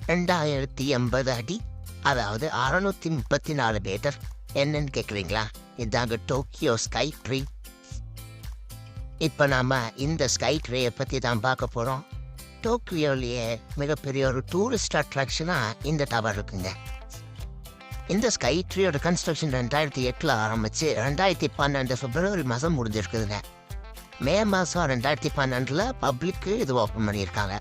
2080 அடி, அதாவது 634 மீட்டர். என்னன்னு கேட்குறீங்களா? இதாங்க டோக்கியோ ஸ்கை ட்ரீ. இப்போ நாம் இந்த ஸ்கை ட்ரீயை பற்றி தான் பார்க்க போகிறோம். டோக்கியோலேயே மிகப்பெரிய ஒரு டூரிஸ்ட் அட்ராக்ஷனாக இந்த டவர் இருக்குங்க. இந்த ஸ்கை ட்ரீயோட கன்ஸ்ட்ரக்ஷன் 2008 ஆரம்பித்து 2012 பிப்ரவரி மாதம் முடிஞ்சிருக்குதுங்க. மே மாதம் 2012 பப்ளிக்கு இது ஓப்பன் பண்ணியிருக்காங்க.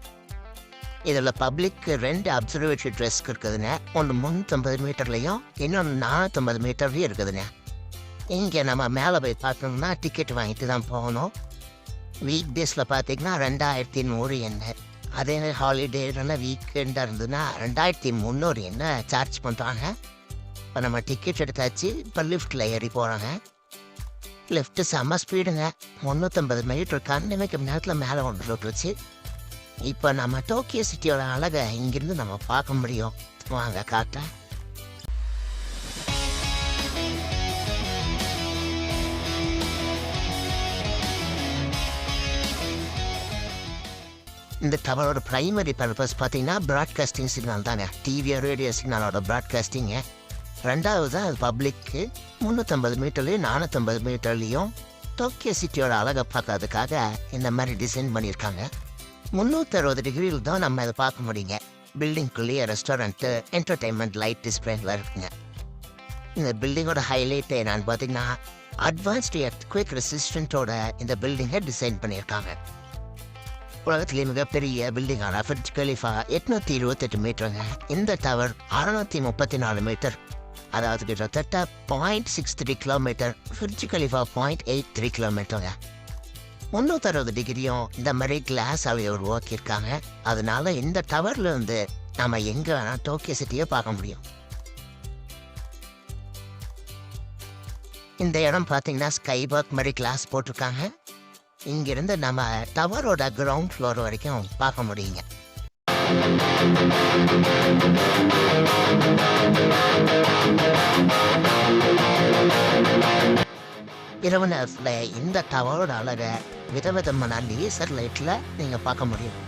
இதில் பப்ளிக்கு 2 அப்சர்வேட்டரி ட்ரெஸ்க்கு இருக்குதுங்க. ஒன்று 350 மீட்டர்லையும் இன்னொன்று 450 மீட்டர்லையும் இருக்குதுங்க. இங்கே நம்ம மேலே போய் பார்க்கணும்னா டிக்கெட் வாங்கிட்டு தான் போகணும். வீக் டேஸில் பார்த்தீங்கன்னா 2100 என்ன, அதே ஹாலிடே இல்லைன்னா வீக்கெண்டாக இருந்ததுன்னா 2300 என்ன சார்ஜ் பண்ணுறாங்க. இப்போ நம்ம டிக்கெட் எடுத்தாச்சு. இப்போ லிஃப்ட்டில் ஏறி போகிறாங்க. லிஃப்ட்டு செம்ம ஸ்பீடுங்க. 350 மீட்டர் கண்ணுமைக்கு நேரத்தில் மேலே கொண்டு விட்டுருச்சு. இப்போ நம்ம டோக்கியோ சிட்டியோட அழகை இங்கிருந்து நம்ம பார்க்க முடியும். வாங்க காட்ட. இந்த டவரோட ப்ரைமரி பர்பஸ் பார்த்தீங்கன்னா ப்ராட்காஸ்டிங் சிக்னல் தாங்க. டிவி ரேடியோ சிக்னலோட ப்ராட்காஸ்டிங்கு. ரெண்டாவது அது பப்ளிக்கு 350 மீட்டர்லையும் 450 மீட்டர்லேயும் டோக்கியோ சிட்டியோட அழகை பார்க்கறதுக்காக இந்த மாதிரி டிசைன் பண்ணியிருக்காங்க. 360 டிகிரியில் தான் நம்ம அதை பார்க்க முடியுங்க. பில்டிங்குள்ளேயே ரெஸ்டாரண்ட்டு, என்டர்டெயின்மெண்ட், லைட் டிஸ்பிளேலாம் இருக்குங்க. இந்த பில்டிங்கோட ஹைலைட் என்னன்னு பார்த்தீங்கன்னா அட்வான்ஸ்டு எர்த்குவேக் ரெசிஸ்டண்ட்டோட இந்த பில்டிங்கை டிசைன் பண்ணியிருக்காங்க. உலகத்திலே மிகப்பெரிய பில்டிங்கான புர்ஜ் கலிஃபா 828 மீட்டருங்க. இந்த டவர் 634 மீட்டர், அதாவது கிட்டத்தட்ட 0.63 கிலோமீட்டர். Burj Khalifa 0.83 கிலோமீட்டருங்க. 360 டிகிரியும் இந்த மாதிரி கிளாஸ் அவையை உருவாக்கியிருக்காங்க. அதனால இந்த டவர்ல இருந்து நம்ம எங்க வேணா டோக்கியோ சிட்டியை பார்க்க முடியும். இந்த இடம் பார்த்தீங்கன்னா ஸ்கை வாக் மாதிரி கிளாஸ் போட்டிருக்காங்க. இங்கிருந்து நம்ம டவரோட கிரவுண்ட் ஃப்ளோர் வரைக்கும் பார்க்க முடியுங்க. இரவு நேரத்தில் இந்த டவரோட அழகை விதவிதமான லேசர் லைட்டில் நீங்கள் பார்க்க முடியும்.